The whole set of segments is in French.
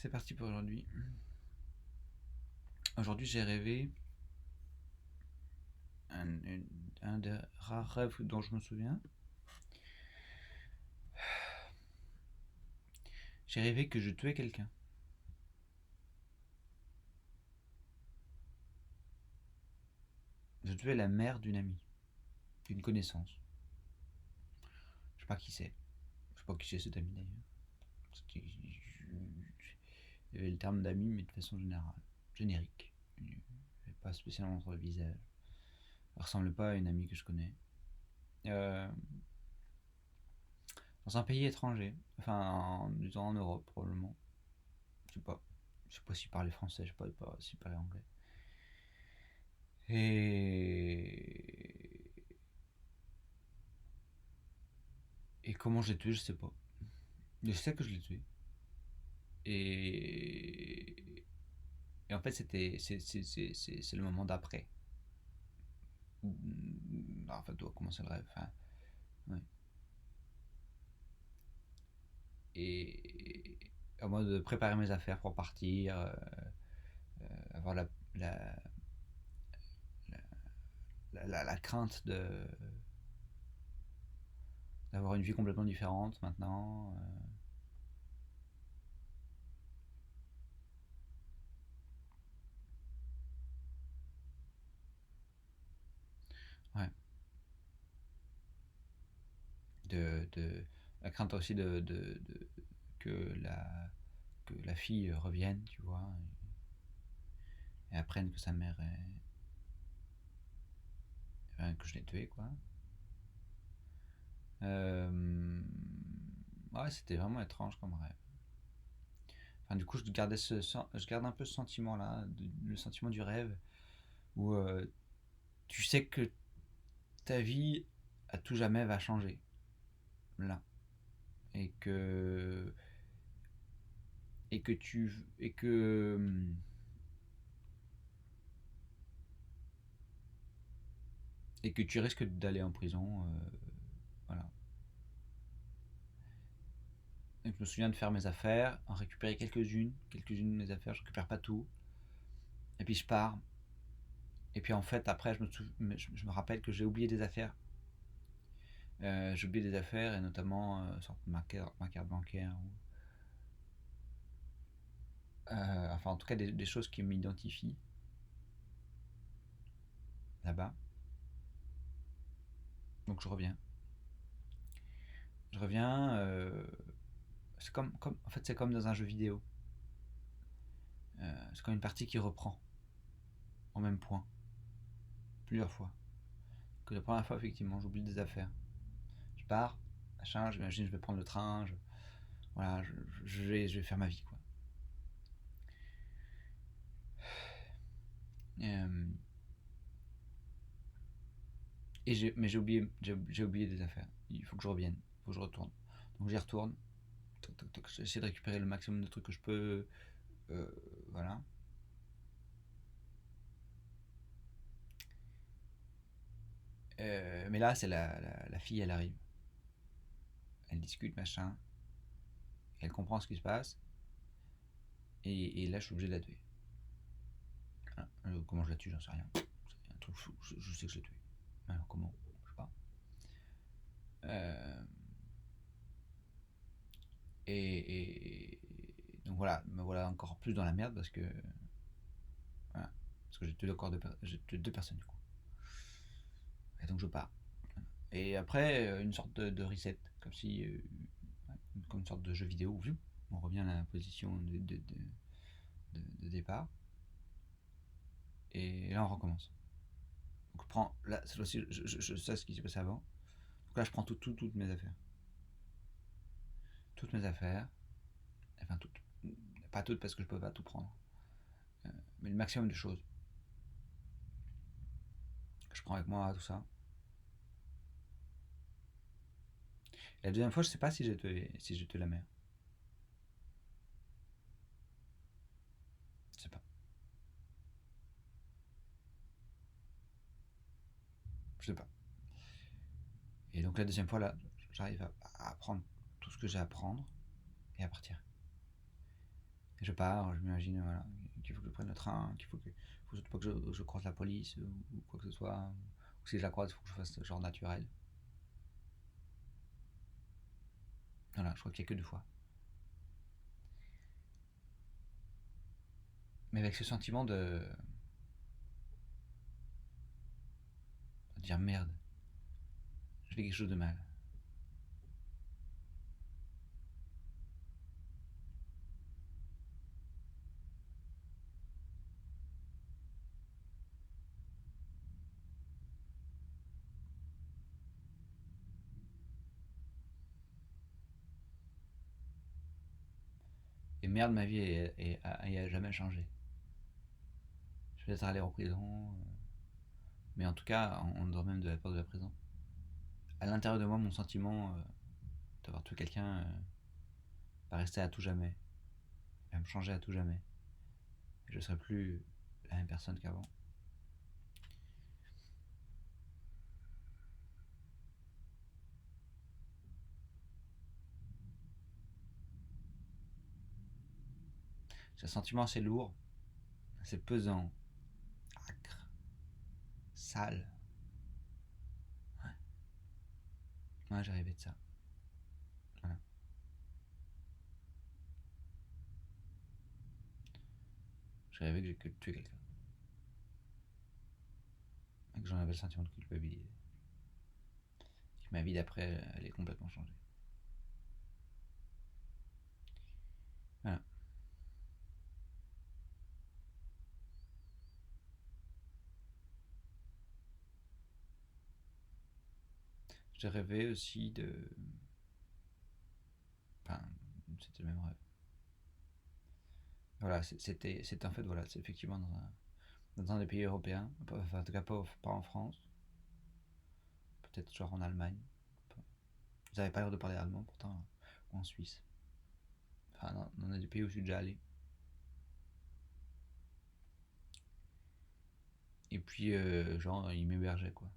C'est parti pour aujourd'hui. Aujourd'hui, j'ai rêvé un des rares rêves dont je me souviens. J'ai rêvé que je tuais quelqu'un. Je tuais la mère d'une amie, d'une connaissance. Je sais pas qui c'est. Je sais pas qui c'est cet ami d'ailleurs. Il y avait le terme d'ami, mais de façon générale, générique. Il n'y avait pas spécialement entre le visage. Elle ressemble pas à une amie que je connais. Euh, dans un pays étranger, enfin, disons en Europe probablement. Je sais pas. Je sais pas s'il parlait français, je sais pas s'il parlait anglais. Et... Et comment je l'ai tué, je sais pas. Je sais que je l'ai tué. Et... Et en fait, c'est le moment d'après. En fait, doit commencer le rêve. Enfin, ouais. Et à moi de préparer mes affaires pour partir, avoir la, la crainte d'avoir une vie complètement différente maintenant. Ouais. La crainte aussi que, la, que la fille revienne, tu vois, et apprenne que sa mère que je l'ai tuée, quoi. Ouais, c'était vraiment étrange comme rêve. Enfin, du coup, je garde un peu ce sentiment-là, le sentiment du rêve, où tu sais que ta vie à tout jamais va changer, là, et que et que tu et que et que tu risques d'aller en prison, voilà. Et je me souviens de faire mes affaires, en récupérer quelques-unes de mes affaires, je récupère pas tout, et puis je pars. Et puis en fait, après, je me rappelle que j'ai oublié des affaires. J'ai oublié des affaires, et notamment ma carte bancaire. Enfin, en tout cas, des choses qui m'identifient là-bas. Donc je reviens. Je reviens. C'est en fait, c'est comme dans un jeu vidéo. C'est comme une partie qui reprend au même point, plusieurs fois. Que la première fois, effectivement, j'oublie des affaires. Je pars, machin, j'imagine, je vais prendre le train, voilà, je vais faire ma vie, quoi. Euh, mais j'ai oublié des affaires. Il faut que je revienne, il faut que je retourne. Donc j'y retourne. Toc, toc, toc, j'essaie de récupérer le maximum de trucs que je peux. euh, voilà. Mais là, c'est la fille, elle arrive. Elle discute, machin. Elle comprend ce qui se passe. Et là, je suis obligé de la tuer. Voilà. Comment je la tue, j'en sais rien. C'est un truc fou. Je sais que je l'ai tué. Alors comment? Je sais pas. Euh, et donc voilà, me voilà encore plus dans la merde parce que voilà, parce que j'ai tué deux personnes du coup. Et donc je pars. Et après une sorte de reset, comme si comme une sorte de jeu vidéo. On revient à la position de départ. Et là on recommence. Donc je prends là cette fois-ci je sais ce qui s'est passé avant. Donc là je prends toutes mes affaires. Toutes mes affaires. Enfin toutes. Pas toutes parce que je peux pas tout prendre. Euh, mais le maximum de choses. Je prends avec moi tout ça. Et la deuxième fois, je sais pas si j'ai tué la mère. Je sais pas. Je sais pas. Et donc la deuxième fois, là, j'arrive à prendre tout ce que j'ai à prendre et à partir. Et je pars, je m'imagine voilà, qu'il faut que je prenne le train, faut surtout pas que je croise la police ou quoi que ce soit. Ou si je la croise, il faut que je fasse genre naturel. Voilà, je crois qu'il y a que 2 fois. Mais avec ce sentiment de dire merde, je fais quelque chose de mal. Et merde, ma vie a jamais changé. Je vais peut-être aller en prison, mais en tout cas, on dort même de la peur de la prison. À l'intérieur de moi, mon sentiment d'avoir tué quelqu'un va rester à tout jamais. Il va me changer à tout jamais. Et je ne serai plus la même personne qu'avant. C'est un sentiment assez lourd, assez pesant, acre, sale. Ouais, ouais j'ai rêvé de ça. Voilà. J'ai rêvé que j'ai tué quelqu'un. Et que j'en avais le sentiment de culpabilité. Que ma vie d'après, elle est complètement changée. Voilà. J'ai rêvé aussi de. Enfin, c'était le même rêve. Voilà, c'était en fait, voilà, c'est effectivement dans un des pays européens, enfin, en tout cas pas en France, peut-être genre en Allemagne. Vous n'avez pas l'air de parler allemand pourtant, ou en Suisse. Enfin, dans des pays où je suis déjà allé. Et puis, genre, ils m'hébergeaient quoi.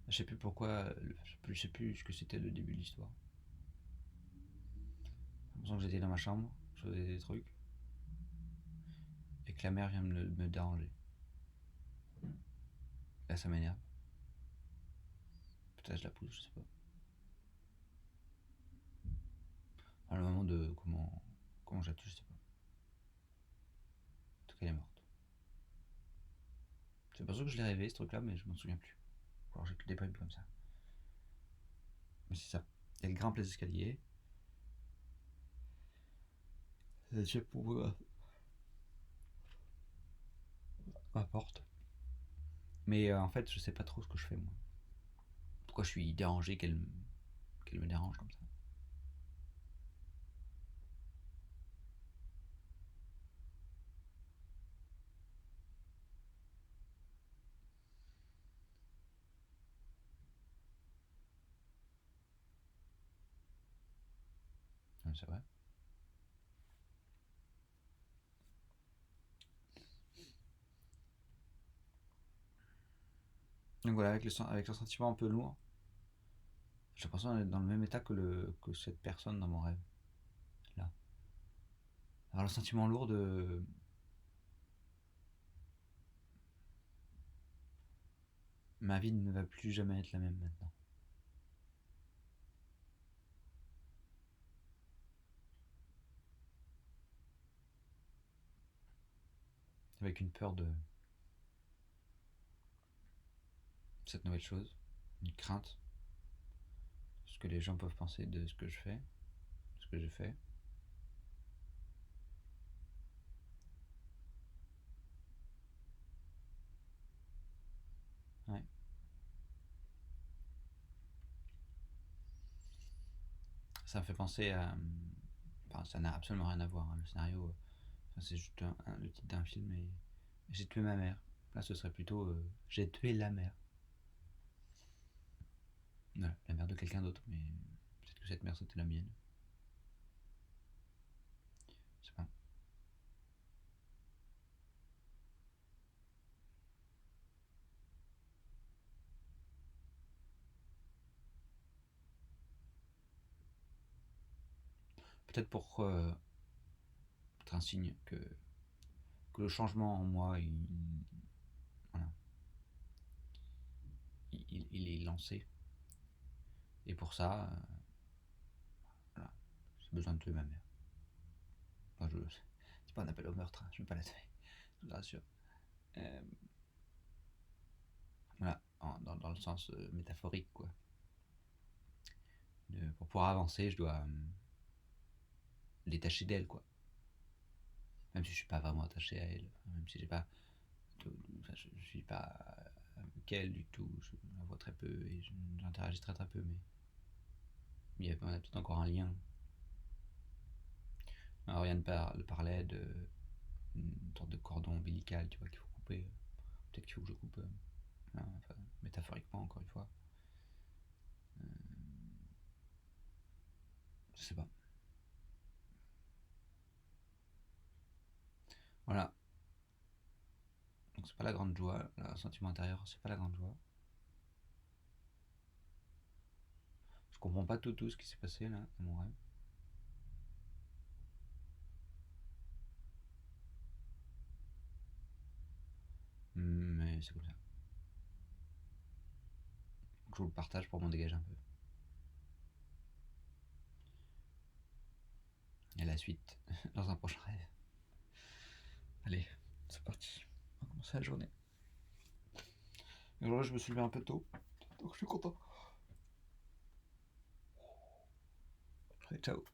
Je sais plus pourquoi, je sais plus ce que c'était le début de l'histoire. J'ai l'impression que j'étais dans ma chambre, je faisais des trucs, et que la mère vient me déranger. Là, ça m'énerve. Peut-être je la pousse, je sais pas. À le moment de comment je la tue, je sais pas. En tout cas, elle est morte. C'est pas sûr que je l'ai rêvé ce truc-là, mais je m'en souviens plus. Alors j'ai que des poèmes comme ça. Mais c'est ça. Elle grimpe les escaliers. Elle tient pour ma porte. Mais en fait, je sais pas trop ce que je fais moi. Pourquoi je suis dérangé qu'elle me dérange comme ça. C'est vrai. Donc voilà, avec le sentiment un peu lourd, j'ai l'impression d'être dans le même état que cette personne dans mon rêve. Là. Alors le sentiment lourd de. Ma vie ne va plus jamais être la même maintenant. Avec une peur de cette nouvelle chose, une crainte, ce que les gens peuvent penser de ce que je fais, ce que j'ai fait. Ouais. Ça me fait penser à. Enfin, ça n'a absolument rien à voir, hein, le scénario. Enfin, c'est juste le titre d'un film et j'ai tué ma mère. Là, ce serait plutôt j'ai tué la mère. Voilà, la mère de quelqu'un d'autre, mais peut-être que cette mère c'était la mienne. Je sais pas. Peut-être pour être un signe que le changement en moi, voilà, il est lancé. Et pour ça, voilà, j'ai besoin de tuer ma mère. Enfin, c'est pas un appel au meurtre, hein, je ne vais pas la tuer, je vous rassure. Euh, voilà, dans le sens métaphorique, quoi. Pour pouvoir avancer, je dois me détacher d'elle, quoi. Même si je suis pas vraiment attaché à elle, même si j'ai pas, enfin, je suis pas avec elle du tout, je la vois très peu et j'interagis très très peu, mais on a peut-être encore un lien. Alors Yann parlait une sorte de cordon ombilical, tu vois, qu'il faut couper. Peut-être qu'il faut que je coupe, enfin, métaphoriquement encore une fois. Euh, je sais pas. Voilà. Donc c'est pas la grande joie, le sentiment intérieur, c'est pas la grande joie. Je comprends pas tout ce qui s'est passé là dans mon rêve. Mais c'est comme ça. Donc, je vous le partage pour m'en dégager un peu. Et la suite dans un prochain rêve. Allez, c'est parti. On va commencer la journée. Et aujourd'hui, je me suis levé un peu tôt, donc je suis content. Allez, ciao.